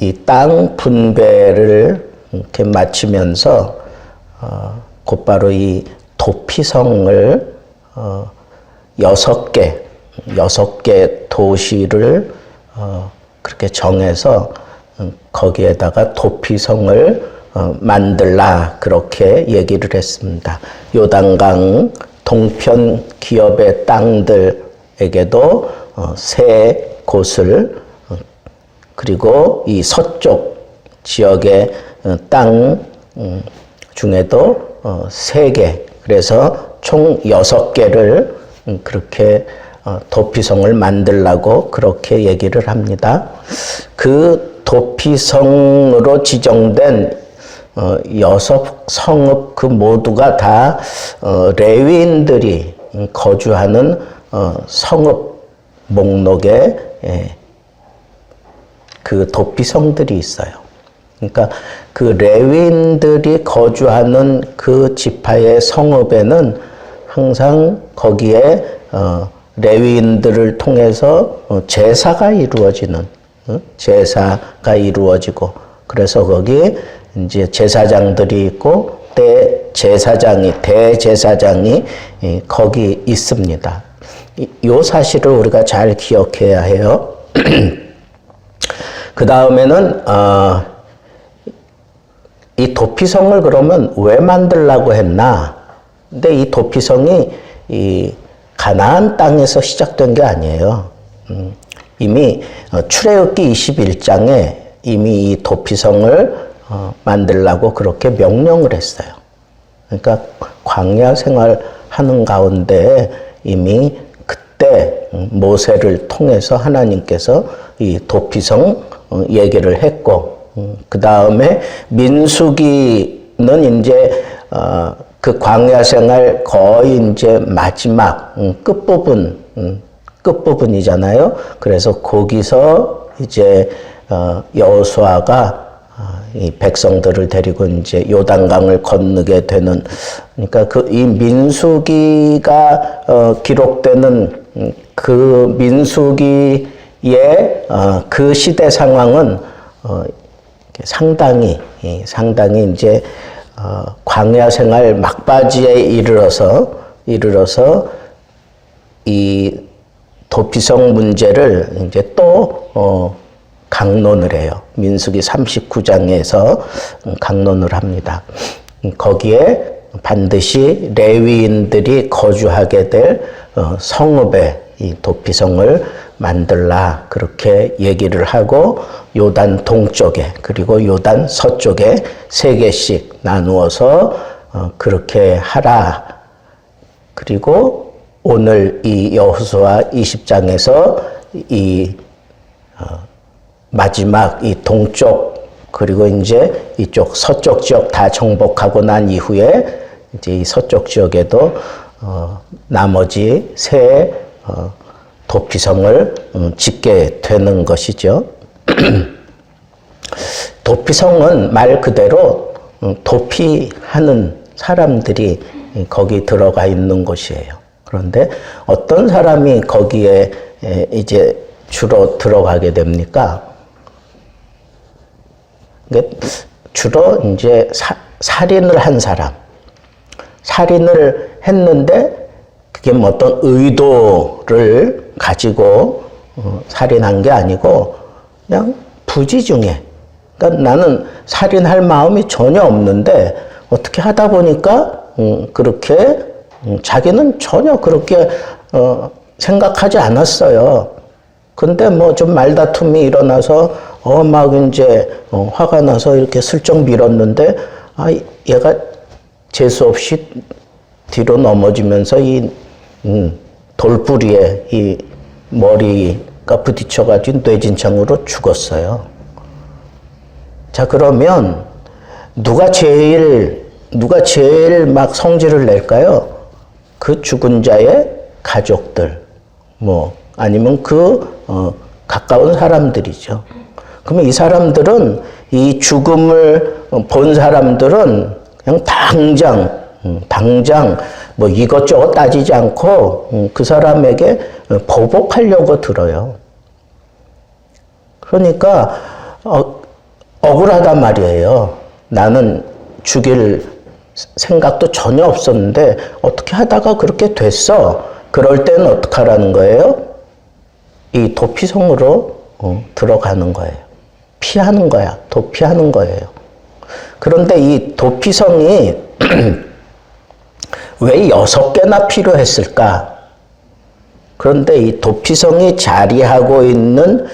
이 땅 분배를 이렇게 마치면서 곧바로 이 도피성을 6개 도시를 그렇게 정해서 거기에다가 도피성을 만들라 그렇게 얘기를 했습니다. 요단강 동편 기업의 땅들에게도 세 곳을 그리고 이 서쪽 지역의 땅 중에도 3개 그래서 총 6개를 그렇게 도피성을 만들라고 그렇게 얘기를 합니다. 그 도피성으로 지정된 6성읍 그 모두가 다 레위인들이 거주하는 성읍 목록에 그 도피성들이 있어요. 그러니까 그 레위인들이 거주하는 그 지파의 성읍에는 항상 거기에 레위인들을 통해서 제사가 이루어지는 제사가 이루어지고 그래서 거기 이제 제사장들이 있고 대제사장이 거기 있습니다. 이 사실을 우리가 잘 기억해야 해요. 그 다음에는 이 도피성을 그러면 왜 만들라고 했나? 근데 이 도피성이 이 가나안 땅에서 시작된 게 아니에요. 이미 출애굽기 21장에 이미 이 도피성을 만들라고 그렇게 명령을 했어요. 그러니까 광야 생활하는 가운데 이미 그때 모세를 통해서 하나님께서 이 도피성 얘기를 했고 그 다음에 민수기는 이제 그 광야 생활 거의 이제 마지막 끝부분이잖아요. 그래서 거기서 이제 여호수아가 이 백성들을 데리고 이제 요단강을 건너게 되는 그러니까 그 이 민수기가 기록되는 그 민수기의 그 시대 상황은 상당히 이제 광야 생활 막바지에 이르러서 이 도피성 문제를 이제 또 강론을 해요. 민수기 39장에서 강론을 합니다. 거기에 반드시 레위인들이 거주하게 될 성읍에 이 도피성을 만들라 그렇게 얘기를 하고 요단 동쪽에 그리고 요단 서쪽에 3개씩 나누어서 그렇게 하라. 그리고 오늘 이 여호수아 20장에서 이 마지막 이 동쪽 그리고 이제 이쪽 서쪽 지역 다 정복하고 난 이후에 이제 이 서쪽 지역에도 나머지 세 도피성을 짓게 되는 것이죠. 도피성은 말 그대로 도피하는 사람들이 거기 들어가 있는 곳이에요. 그런데 어떤 사람이 거기에 이제 주로 들어가게 됩니까? 주로 이제 살인을 한 사람, 살인을 했는데 그게 뭐 어떤 의도를 가지고 살인한 게 아니고 그냥 부지 중에 그러니까 나는 살인할 마음이 전혀 없는데 어떻게 하다 보니까 그렇게 자기는 전혀 그렇게 생각하지 않았어요. 근데 뭐 좀 말다툼이 일어나서 막 이제 화가 나서 이렇게 슬쩍 밀었는데 얘가 재수 없이 뒤로 넘어지면서 이 돌부리에 이 머리가 부딪혀가지고 뇌진창으로 죽었어요. 자, 그러면 누가 제일 막 성질을 낼까요? 그 죽은 자의 가족들, 뭐 아니면 가까운 사람들이죠. 그러면 이 사람들은 이 죽음을 본 사람들은 그냥 당장 뭐 이것저것 따지지 않고 그 사람에게 보복하려고 들어요. 그러니까 억울하단 말이에요. 나는 죽일 생각도 전혀 없었는데 어떻게 하다가 그렇게 됐어. 그럴 때는 어떻게 하라는 거예요? 이 도피성으로 들어가는 거예요. 피하는 거야. 도피하는 거예요. 그런데 이 도피성이 왜 6개나 필요했을까? 그런데 이 도피성이 자리하고 있는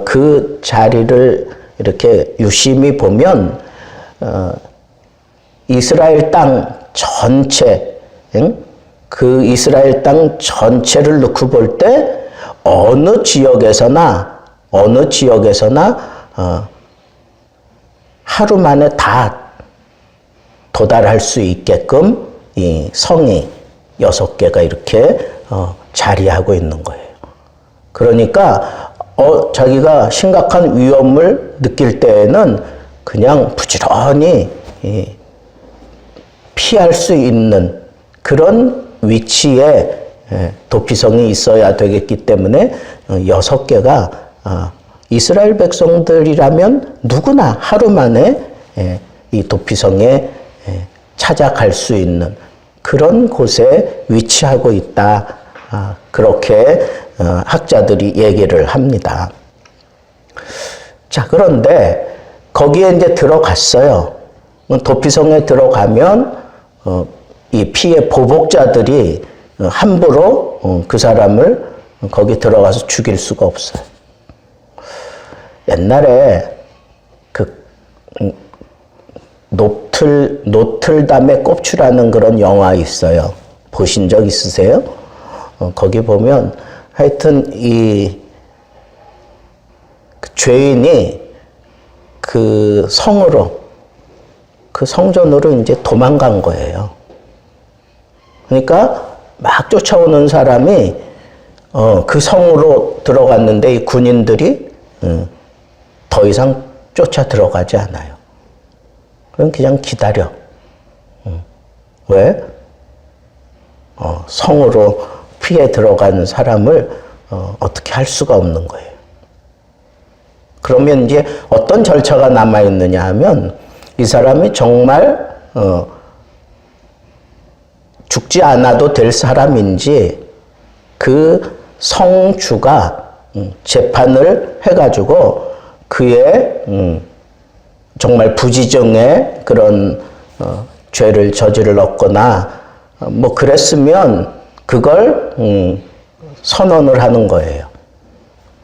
그 자리를 이렇게 유심히 보면 이스라엘 땅 전체, 그 이스라엘 땅 전체를 놓고 볼 때 어느 지역에서나 하루 만에 다 도달할 수 있게끔 이 성이 6개가 이렇게 자리하고 있는 거예요. 그러니까 자기가 심각한 위험을 느낄 때에는 그냥 부지런히 피할 수 있는 그런 위치에 도피성이 있어야 되겠기 때문에 6개가 이스라엘 백성들이라면 누구나 하루 만에 이 도피성에 찾아갈 수 있는 그런 곳에 위치하고 있다. 그렇게 학자들이 얘기를 합니다. 자, 그런데 거기에 이제 들어갔어요. 도피성에 들어가면 이 피해 보복자들이 함부로 그 사람을 거기 들어가서 죽일 수가 없어요. 옛날에 그 노틀담의 꼽추라는 그런 영화 있어요. 보신 적 있으세요? 거기 보면 하여튼 그 죄인이 그 성전으로 이제 도망간 거예요. 그러니까 막 쫓아오는 사람이 그 성으로 들어갔는데 이 군인들이 더 이상 쫓아 들어가지 않아요. 그럼 그냥 기다려. 왜? 성으로 피해 들어간 사람을 어떻게 할 수가 없는 거예요. 그러면 이제 어떤 절차가 남아있느냐 하면 이 사람이 정말 죽지 않아도 될 사람인지 그 성주가 재판을 해가지고 그의 정말 부지정의 그런 죄를 저질렀거나 뭐 그랬으면 그걸 선언을 하는 거예요.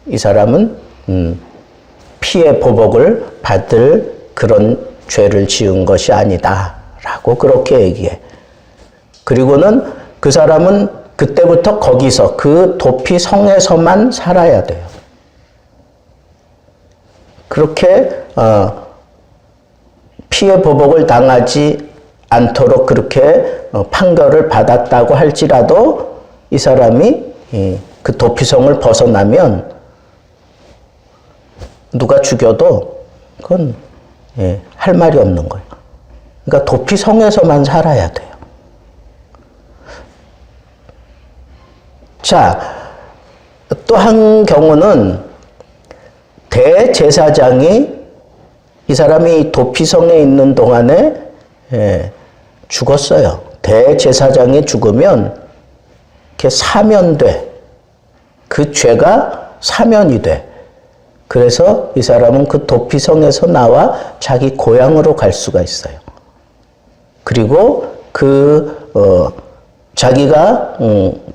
이 사람은 피해 보복을 받을 그런 죄를 지은 것이 아니다 라고 그렇게 얘기해. 그리고는 그 사람은 그때부터 거기서 그 도피성에서만 살아야 돼요. 그렇게 피해 보복을 당하지 않도록 그렇게 판결을 받았다고 할지라도 이 사람이 그 도피성을 벗어나면 누가 죽여도 그건 할 말이 없는 거예요. 그러니까 도피성에서만 살아야 돼요. 자, 또 한 경우는 대제사장이 이 사람이 도피성에 있는 동안에 죽었어요. 대제사장이 죽으면 이렇게 사면돼. 그 죄가 사면이 돼. 그래서 이 사람은 그 도피성에서 나와 자기 고향으로 갈 수가 있어요. 그리고 자기가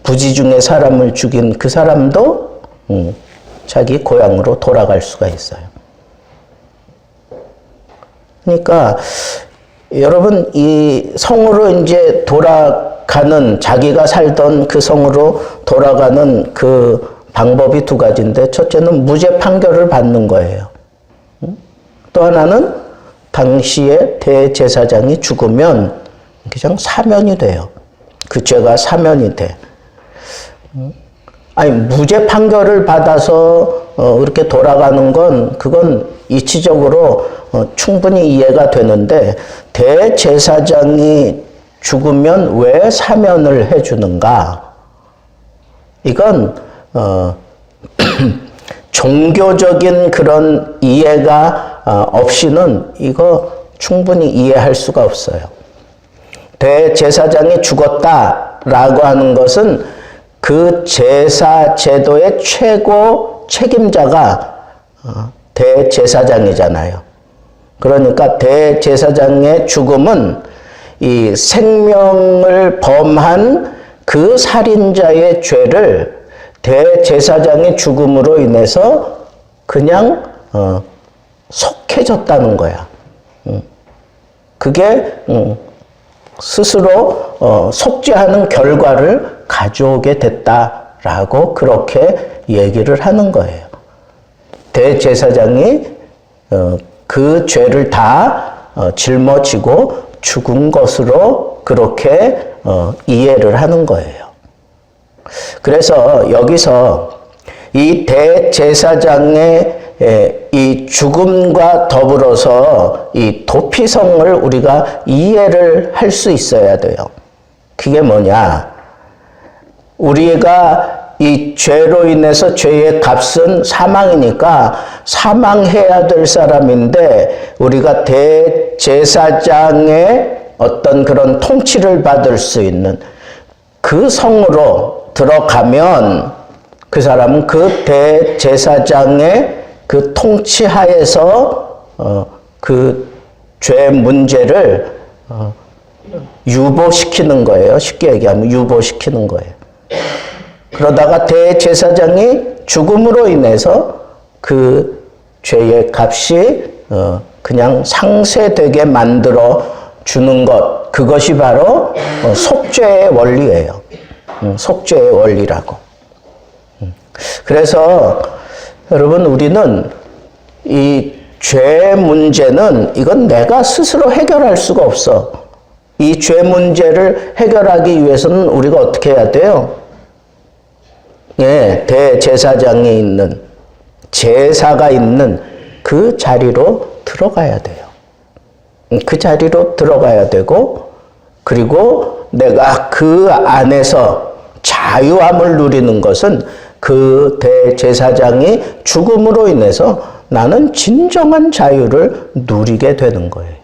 부지 중에 사람을 죽인 그 사람도 자기 고향으로 돌아갈 수가 있어요. 그러니까 여러분 이 성으로 이제 돌아가는 자기가 살던 그 성으로 돌아가는 그 방법이 두 가지인데 첫째는 무죄 판결을 받는 거예요. 또 하나는 당시에 대제사장이 죽으면 그냥 사면이 돼요. 그 죄가 사면이 돼. 아니 무죄 판결을 받아서 이렇게 돌아가는 건 그건 이치적으로 충분히 이해가 되는데 대제사장이 죽으면 왜 사면을 해주는가? 이건 종교적인 그런 이해가 없이는 이거 충분히 이해할 수가 없어요. 대제사장이 죽었다라고 하는 것은 그 제사 제도의 최고 책임자가 대제사장이잖아요. 그러니까 대제사장의 죽음은 이 생명을 범한 그 살인자의 죄를 대제사장의 죽음으로 인해서 그냥 속해졌다는 거야. 그게 스스로 속죄하는 결과를 가져오게 됐다라고 그렇게 얘기를 하는 거예요. 대제사장이 그 죄를 다 짊어지고 죽은 것으로 그렇게 이해를 하는 거예요. 그래서 여기서 이 대제사장의 이 죽음과 더불어서 이 도피성을 우리가 이해를 할 수 있어야 돼요. 그게 뭐냐? 우리가 이 죄로 인해서 죄의 값은 사망이니까 사망해야 될 사람인데 우리가 대제사장의 어떤 그런 통치를 받을 수 있는 그 성으로 들어가면 그 사람은 그 대제사장의 그 통치하에서 그 죄 문제를 유보시키는 거예요. 쉽게 얘기하면 유보시키는 거예요. 그러다가 대제사장이 죽음으로 인해서 그 죄의 값이 그냥 상쇄되게 만들어 주는 것, 그것이 바로 속죄의 원리예요. 속죄의 원리라고. 그래서 여러분, 우리는 이 죄 문제는 이건 내가 스스로 해결할 수가 없어. 이 죄 문제를 해결하기 위해서는 우리가 어떻게 해야 돼요? 예, 대제사장이 있는, 제사가 있는 그 자리로 들어가야 돼요. 그 자리로 들어가야 되고, 그리고 내가 그 안에서 자유함을 누리는 것은 그 대제사장이 죽음으로 인해서 나는 진정한 자유를 누리게 되는 거예요.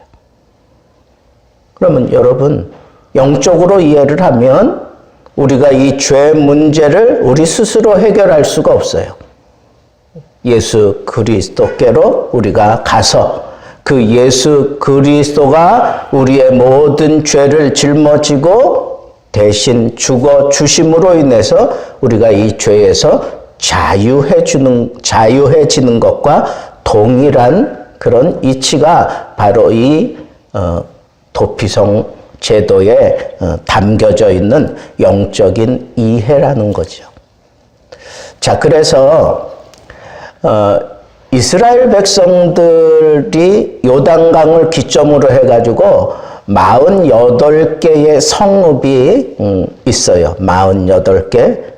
그러면 여러분, 영적으로 이해를 하면 우리가 이 죄 문제를 우리 스스로 해결할 수가 없어요. 예수 그리스도께로 우리가 가서 그 예수 그리스도가 우리의 모든 죄를 짊어지고 대신 죽어 주심으로 인해서 우리가 이 죄에서 자유해지는 것과 동일한 그런 이치가 바로 이 도피성 제도에 담겨져 있는 영적인 이해라는 거죠. 자, 그래서 이스라엘 백성들이 요단강을 기점으로 해가지고 48개의 성읍이 있어요. 48개.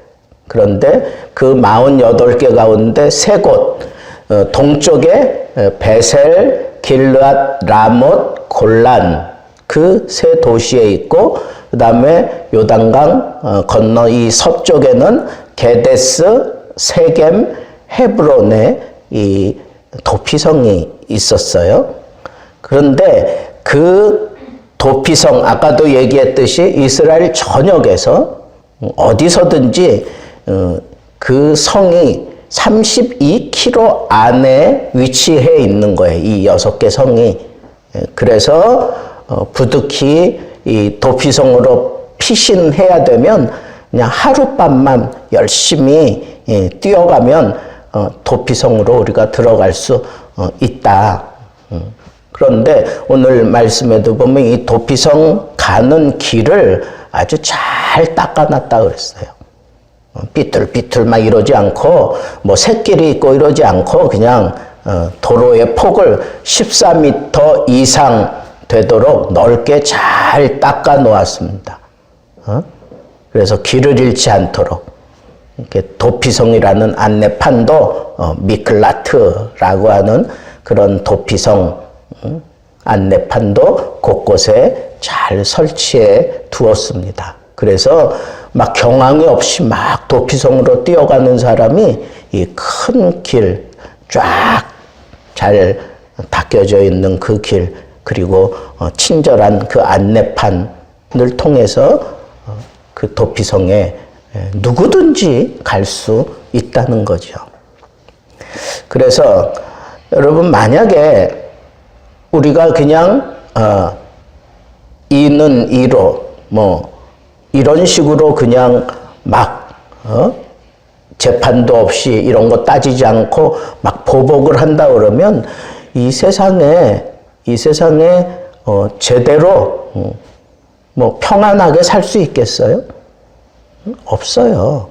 그런데 그 48개 가운데 3곳, 동쪽에 베셀, 길르앗, 라못, 골란, 그 3 도시에 있고, 그 다음에 요단강 건너 이 서쪽에는 게데스, 세겜, 헤브론에 이 도피성이 있었어요. 그런데 그 도피성, 아까도 얘기했듯이 이스라엘 전역에서 어디서든지 그 성이 32km 안에 위치해 있는 거예요. 이 6개 성이. 그래서 부득이 이 도피성으로 피신해야 되면 그냥 하룻밤만 열심히 뛰어가면 도피성으로 우리가 들어갈 수 있다. 그런데 오늘 말씀에도 보면 이 도피성 가는 길을 아주 잘 닦아놨다 그랬어요. 삐뚤삐뚤 막 이러지 않고 뭐 샛길이 있고 이러지 않고 그냥 도로의 폭을 14m 이상 되도록 넓게 잘 닦아 놓았습니다. 그래서 길을 잃지 않도록 이렇게 도피성이라는 안내판도 미클라트라고 하는 그런 도피성 안내판도 곳곳에 잘 설치해 두었습니다. 그래서 막 경황이 없이 막 도피성으로 뛰어가는 사람이 이 큰 길 쫙 잘 닦여져 있는 그 길, 그리고 친절한 그 안내판을 통해서 그 도피성에 누구든지 갈 수 있다는 거죠. 그래서 여러분, 만약에 우리가 그냥 이는 이로 이런 식으로 그냥 막 재판도 없이 이런 거 따지지 않고 막 보복을 한다 그러면 이 세상에 제대로 평안하게 살 수 있겠어요? 없어요.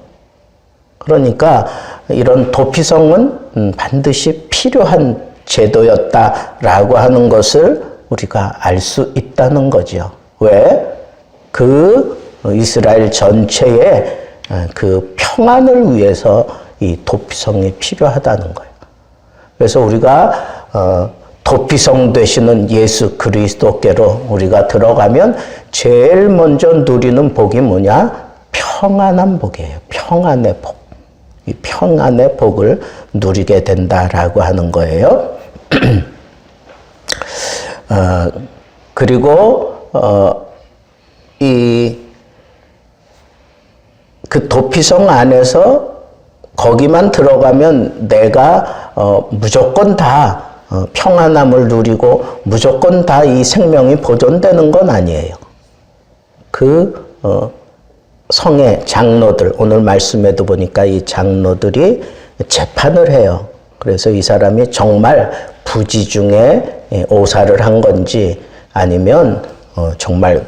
그러니까 이런 도피성은 반드시 필요한 제도였다라고 하는 것을 우리가 알 수 있다는 거죠. 왜? 그 이스라엘 전체의 그 평안을 위해서 이 도피성이 필요하다는 거예요. 그래서 우리가 도피성 되시는 예수 그리스도께로 우리가 들어가면 제일 먼저 누리는 복이 뭐냐? 평안한 복이에요. 평안의 복. 이 평안의 복을 누리게 된다라고 하는 거예요. 그리고 그 도피성 안에서 거기만 들어가면 내가 무조건 다 평안함을 누리고 무조건 다 이 생명이 보존되는 건 아니에요. 그 성의 장로들, 오늘 말씀에도 보니까 이 장로들이 재판을 해요. 그래서 이 사람이 정말 부지 중에 오사를 한 건지 아니면 정말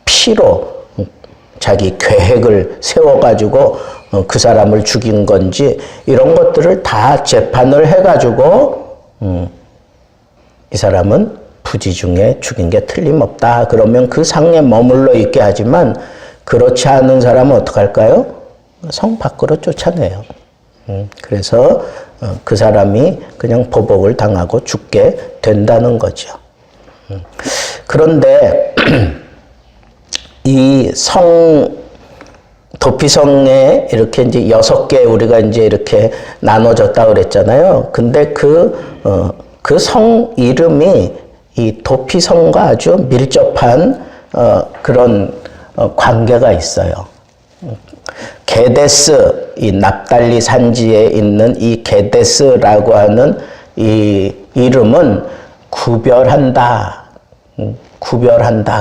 피로 자기 계획을 세워가지고 그 사람을 죽인 건지 이런 것들을 다 재판을 해가지고 이 사람은 부지 중에 죽인 게 틀림없다. 그러면 그 상에 머물러 있게 하지만 그렇지 않은 사람은 어떡할까요? 성 밖으로 쫓아내요. 그래서 그 사람이 그냥 보복을 당하고 죽게 된다는 거죠. 그런데 이 도피성에 이렇게 이제 6개 우리가 이제 이렇게 나눠졌다 그랬잖아요. 근데 그 성 이름이 이 도피성과 아주 밀접한 그런 관계가 있어요. 게데스, 이 납달리 산지에 있는 이 게데스라고 하는 이 이름은 구별한다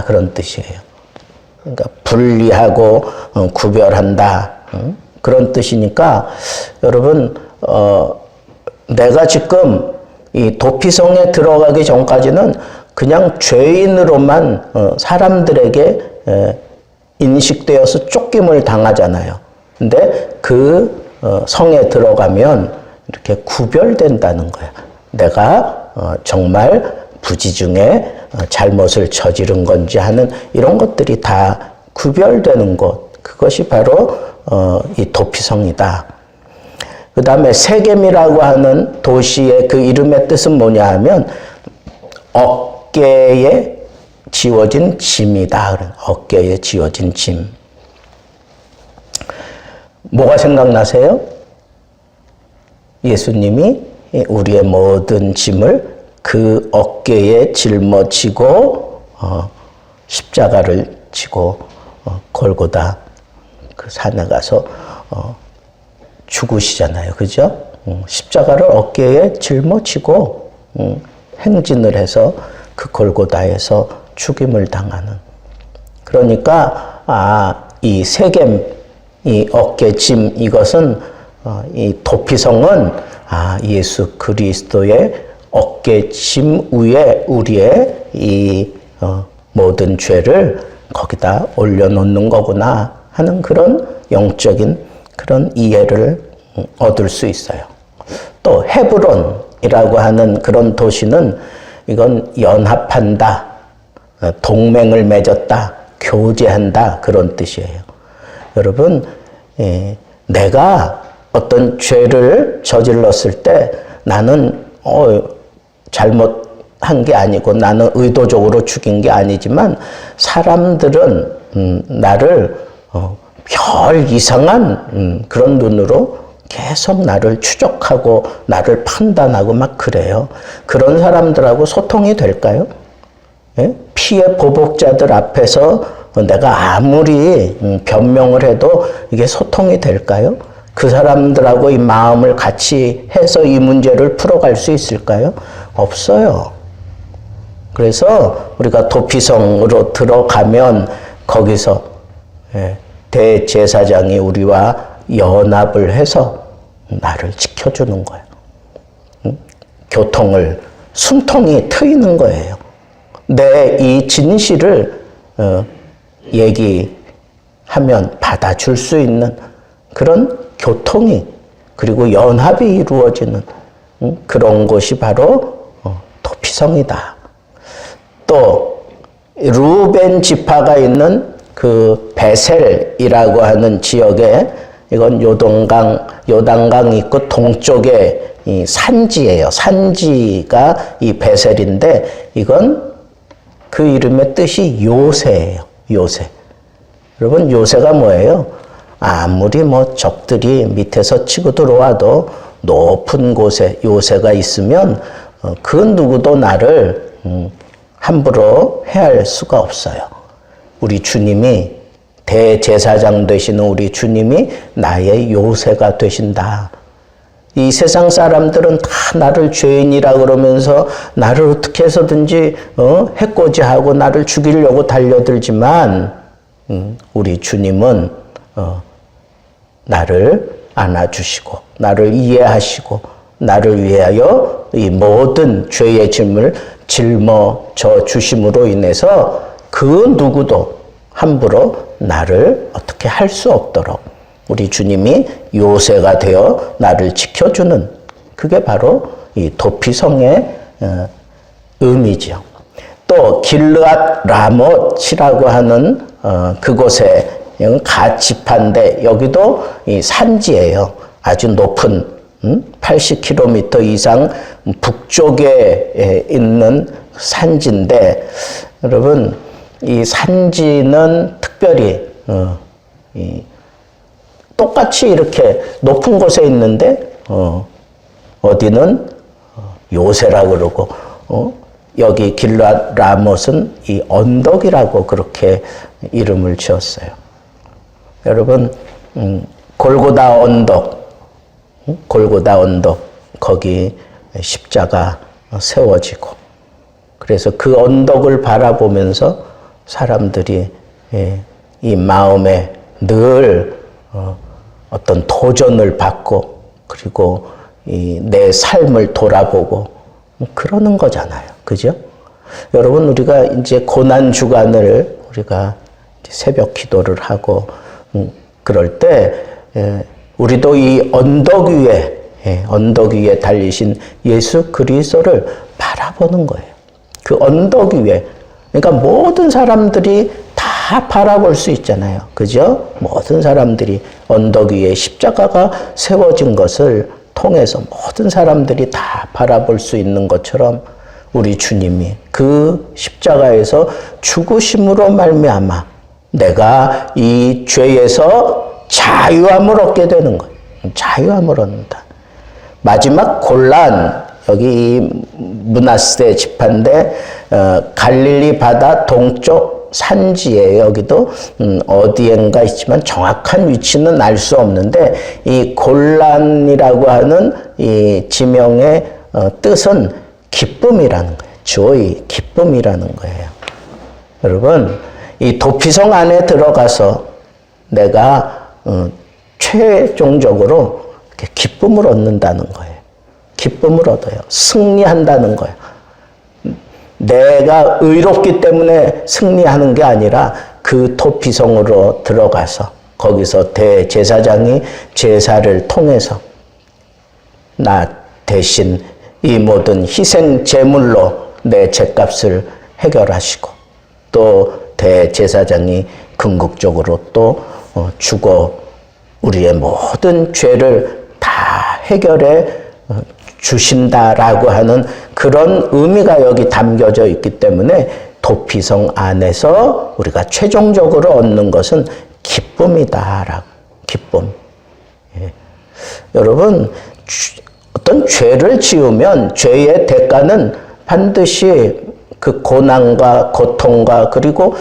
그런 뜻이에요. 그러니까 분리하고 구별한다 그런 뜻이니까 여러분 내가 지금 이 도피성에 들어가기 전까지는 그냥 죄인으로만 사람들에게 인식되어서 쫓김을 당하잖아요. 근데 그 성에 들어가면 이렇게 구별된다는 거야. 내가 정말 부지 중에 잘못을 저지른 건지 하는 이런 것들이 다 구별되는 것. 그것이 바로 이 도피성이다. 그 다음에 세겜이라고 하는 도시의 그 이름의 뜻은 뭐냐 하면 어깨에 지워진 짐이다. 어깨에 지워진 짐. 뭐가 생각나세요? 예수님이 우리의 모든 짐을 그 어깨에 짊어지고 십자가를 지고 골고다 그 산에 가서 죽으시잖아요. 그죠? 십자가를 어깨에 짊어지고 행진을 해서 그 골고다에서 죽임을 당하는. 그러니까 이 세겜, 이 어깨짐 이것은 이 도피성은 예수 그리스도의 어깨짐 위에 우리의 이 모든 죄를 거기다 올려놓는 거구나 하는 그런 영적인 그런 이해를 얻을 수 있어요. 또 헤브론이라고 하는 그런 도시는 이건 연합한다, 동맹을 맺었다, 교제한다 그런 뜻이에요. 여러분, 내가 어떤 죄를 저질렀을 때 나는 잘못한 게 아니고 나는 의도적으로 죽인 게 아니지만 사람들은 나를 별 이상한 그런 눈으로 계속 나를 추적하고 나를 판단하고 막 그래요. 그런 사람들하고 소통이 될까요? 예? 피해 보복자들 앞에서 내가 아무리 변명을 해도 이게 소통이 될까요? 그 사람들하고 이 마음을 같이 해서 이 문제를 풀어갈 수 있을까요? 없어요. 그래서 우리가 도피성으로 들어가면 거기서 대제사장이 우리와 연합을 해서 나를 지켜주는 거예요. 교통을, 숨통이 트이는 거예요. 내 이 진실을 얘기하면 받아줄 수 있는 그런 교통이 그리고 연합이 이루어지는 그런 곳이 바로 도피성이다. 또 루벤 지파가 있는 그 베셀이라고 하는 지역에 이건 요단강 있고 동쪽에 이 산지예요. 산지가 이 베셀인데 이건 그 이름의 뜻이 요새예요. 요새. 여러분 요새가 뭐예요? 아무리 뭐 적들이 밑에서 치고 들어와도 높은 곳에 요새가 있으면 그 누구도 나를 함부로 해할 수가 없어요. 우리 주님이 대제사장 되시는 우리 주님이 나의 요새가 되신다. 이 세상 사람들은 다 나를 죄인이라 그러면서 나를 어떻게 해서든지 해코지하고 나를 죽이려고 달려들지만 우리 주님은 나를 안아주시고 나를 이해하시고 나를 위하여 이 모든 죄의 짐을 짊어져 주심으로 인해서 그 누구도 함부로 나를 어떻게 할 수 없도록 우리 주님이 요새가 되어 나를 지켜주는 그게 바로 이 도피성의 의미죠. 또 길르앗 라못이라고 하는 그곳에 갓 지파인데 여기도 이 산지예요. 아주 높은 80km 이상 북쪽에 있는 산지인데 여러분 이 산지는 특별히 똑같이 이렇게 높은 곳에 있는데 어디는 요새라 그러고 여기 길르앗 라못은 이 언덕이라고 그렇게 이름을 지었어요. 여러분 골고다 언덕 거기 십자가 세워지고 그래서 그 언덕을 바라보면서 사람들이 이 마음에 늘 어떤 도전을 받고 그리고 내 삶을 돌아보고 그러는 거잖아요. 그죠? 여러분 우리가 이제 고난 주간을 우리가 새벽 기도를 하고 그럴 때 우리도 이 언덕 위에 달리신 예수 그리스도를 바라보는 거예요. 그 언덕 위에 그러니까 모든 사람들이 다 바라볼 수 있잖아요. 그죠? 모든 사람들이 언덕 위에 십자가가 세워진 것을 통해서 모든 사람들이 다 바라볼 수 있는 것처럼 우리 주님이 그 십자가에서 죽으심으로 말미암아 내가 이 죄에서 자유함을 얻게 되는 거예요. 자유함을 얻는다. 마지막 곤란 여기 이 므낫세 지파인데 갈릴리 바다 동쪽 산지에 여기도 어디엔가 있지만 정확한 위치는 알 수 없는데 이 곤란이라고 하는 이 지명의 뜻은 기쁨이라는 거예요. joy, 기쁨이라는 거예요. 여러분 이 도피성 안에 들어가서 내가 최종적으로 기쁨을 얻는다는 거예요. 기쁨을 얻어요. 승리한다는 거예요. 내가 의롭기 때문에 승리하는 게 아니라 그 도피성으로 들어가서 거기서 대제사장이 제사를 통해서 나 대신 이 모든 희생 제물로 내 죄값을 해결하시고 또 대제사장이 궁극적으로 또 죽어 우리의 모든 죄를 다 해결해 주신다라고 하는 그런 의미가 여기 담겨져 있기 때문에 도피성 안에서 우리가 최종적으로 얻는 것은 기쁨이다라고 기쁨. 예. 여러분, 어떤 죄를 지으면 죄의 대가는 반드시 그 고난과 고통과 그리고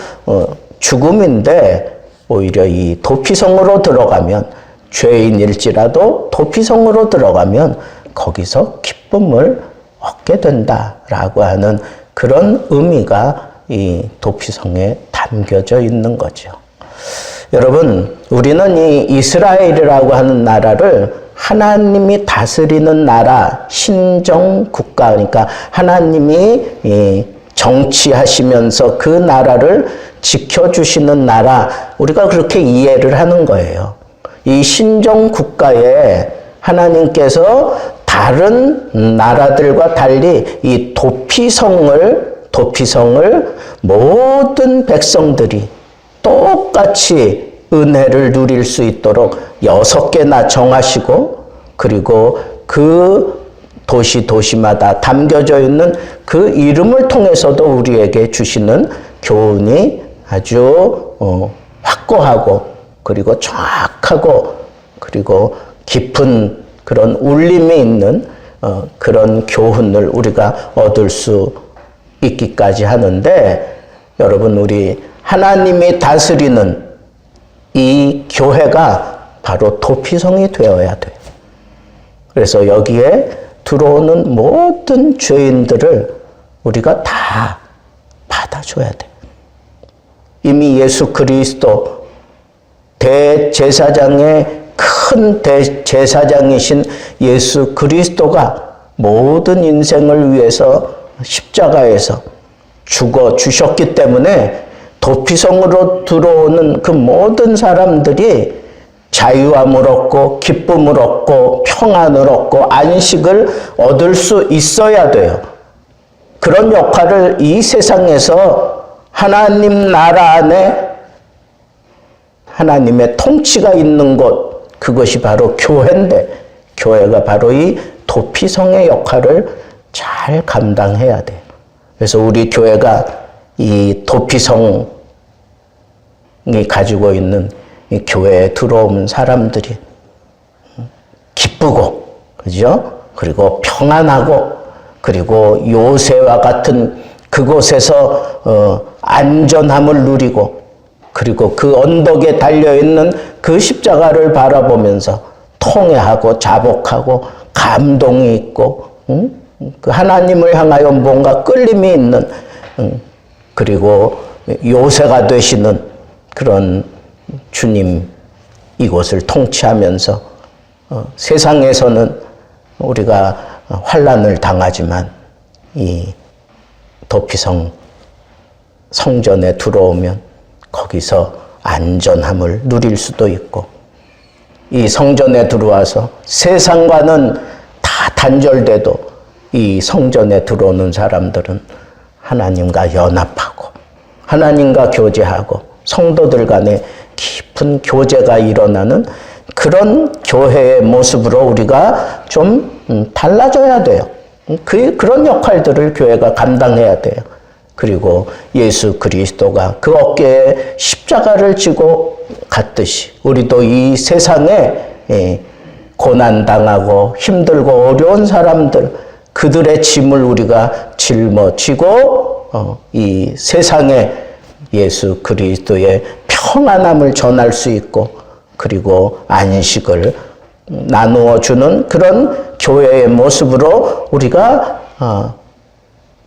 죽음인데, 오히려 이 도피성으로 들어가면, 죄인일지라도 도피성으로 들어가면 거기서 기쁨을 얻게 된다라고 하는 그런 의미가 이 도피성에 담겨져 있는 거죠. 여러분, 우리는 이 이스라엘이라고 하는 나라를 하나님이 다스리는 나라, 신정국가, 그러니까 하나님이 정치하시면서 그 나라를 지켜주시는 나라, 우리가 그렇게 이해를 하는 거예요. 이 신정국가에 하나님께서 다른 나라들과 달리 이 도피성을 모든 백성들이 똑같이 은혜를 누릴 수 있도록 6개나 정하시고, 그리고 그 도시마다 담겨져 있는 그 이름을 통해서도 우리에게 주시는 교훈이 아주 확고하고, 그리고 정확하고, 그리고 깊은 그런 울림이 있는 그런 교훈을 우리가 얻을 수 있기까지 하는데, 여러분, 우리 하나님이 다스리는 이 교회가 바로 도피성이 되어야 돼요. 그래서 여기에 들어오는 모든 죄인들을 우리가 다 받아줘야 돼요. 이미 예수 그리스도 대제사장의 큰 대제사장이신 예수 그리스도가 모든 인생을 위해서 십자가에서 죽어 주셨기 때문에 도피성으로 들어오는 그 모든 사람들이 자유함을 얻고 기쁨을 얻고 평안을 얻고 안식을 얻을 수 있어야 돼요. 그런 역할을 이 세상에서 하나님 나라 안에 하나님의 통치가 있는 곳, 그것이 바로 교회인데, 교회가 바로 이 도피성의 역할을 잘 감당해야 돼요. 그래서 우리 교회가 이 도피성이 가지고 있는 이 교회에 들어온 사람들이 기쁘고, 그죠? 그리고 평안하고, 그리고 요새와 같은 그곳에서 안전함을 누리고, 그리고 그 언덕에 달려있는 그 십자가를 바라보면서 통회하고 자복하고 감동이 있고, 그 하나님을 향하여 뭔가 끌림이 있는, 그리고 요새가 되시는 그런 주님 이곳을 통치하면서 세상에서는 우리가 환난을 당하지만 이 도피성 성전에 들어오면 거기서 안전함을 누릴 수도 있고, 이 성전에 들어와서 세상과는 다 단절돼도 이 성전에 들어오는 사람들은 하나님과 연합하고 하나님과 교제하고 성도들 간에 깊은 교제가 일어나는 그런 교회의 모습으로 우리가 좀 달라져야 돼요. 그런 역할들을 교회가 감당해야 돼요. 그리고 예수 그리스도가 그 어깨에 십자가를 지고 갔듯이 우리도 이 세상에 고난당하고 힘들고 어려운 사람들, 그들의 짐을 우리가 짊어지고 이 세상에 예수 그리스도의 평안함을 전할 수 있고, 그리고 안식을 나누어 주는 그런 교회의 모습으로 우리가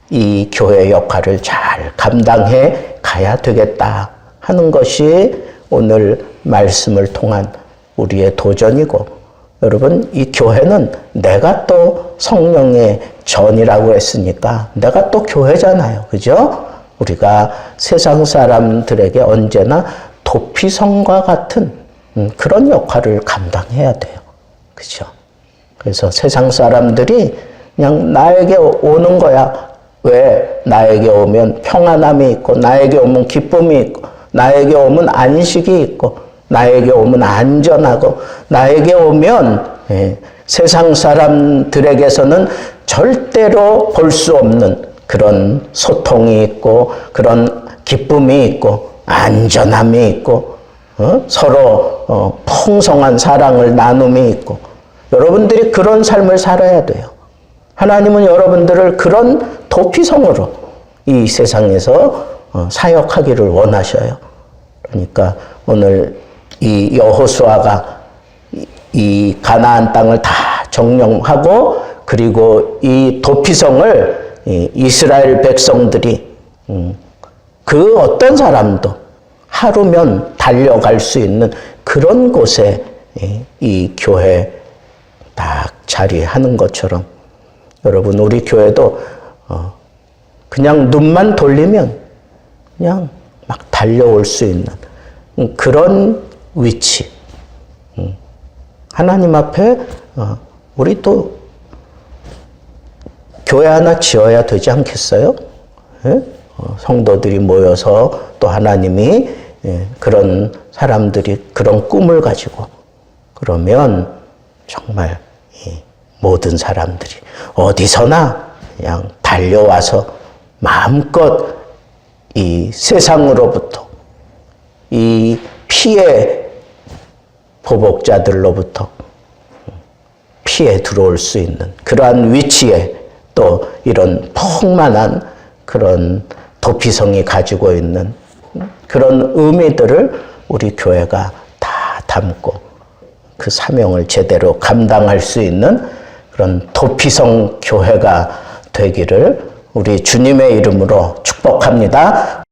이 교회의 역할을 잘 감당해 가야 되겠다 하는 것이 오늘 말씀을 통한 우리의 도전이고, 여러분, 이 교회는 내가 또 성령의 전이라고 했으니까 내가 또 교회잖아요. 그죠? 우리가 세상 사람들에게 언제나 도피성과 같은 그런 역할을 감당해야 돼요. 그죠? 그래서 세상 사람들이 그냥 나에게 오는 거야. 왜? 나에게 오면 평안함이 있고, 나에게 오면 기쁨이 있고, 나에게 오면 안식이 있고, 나에게 오면 안전하고, 나에게 오면 세상 사람들에게서는 절대로 볼 수 없는 그런 소통이 있고, 그런 기쁨이 있고, 안전함이 있고, 서로 풍성한 사랑을 나눔이 있고, 여러분들이 그런 삶을 살아야 돼요. 하나님은 여러분들을 그런 도피성으로 이 세상에서 사역하기를 원하셔요. 그러니까 오늘 이 여호수아가 이 가나안 땅을 다 정령하고 그리고 이 도피성을 이스라엘 백성들이 그 어떤 사람도 하루면 달려갈 수 있는 그런 곳에 이 교회 딱 자리하는 것처럼 여러분 우리 교회도 그냥 눈만 돌리면 그냥 막 달려올 수 있는 그런 위치. 하나님 앞에 우리 또 교회 하나 지어야 되지 않겠어요? 예? 성도들이 모여서 또 하나님이 그런 사람들이 그런 꿈을 가지고 그러면 정말 모든 사람들이 어디서나 그냥 달려와서 마음껏 이 세상으로부터 이 피해 보복자들로부터 피해 들어올 수 있는 그러한 위치에 또 이런 풍만한 그런 도피성이 가지고 있는 그런 의미들을 우리 교회가 다 담고 그 사명을 제대로 감당할 수 있는 그런 도피성 교회가 되기를 우리 주님의 이름으로 축복합니다.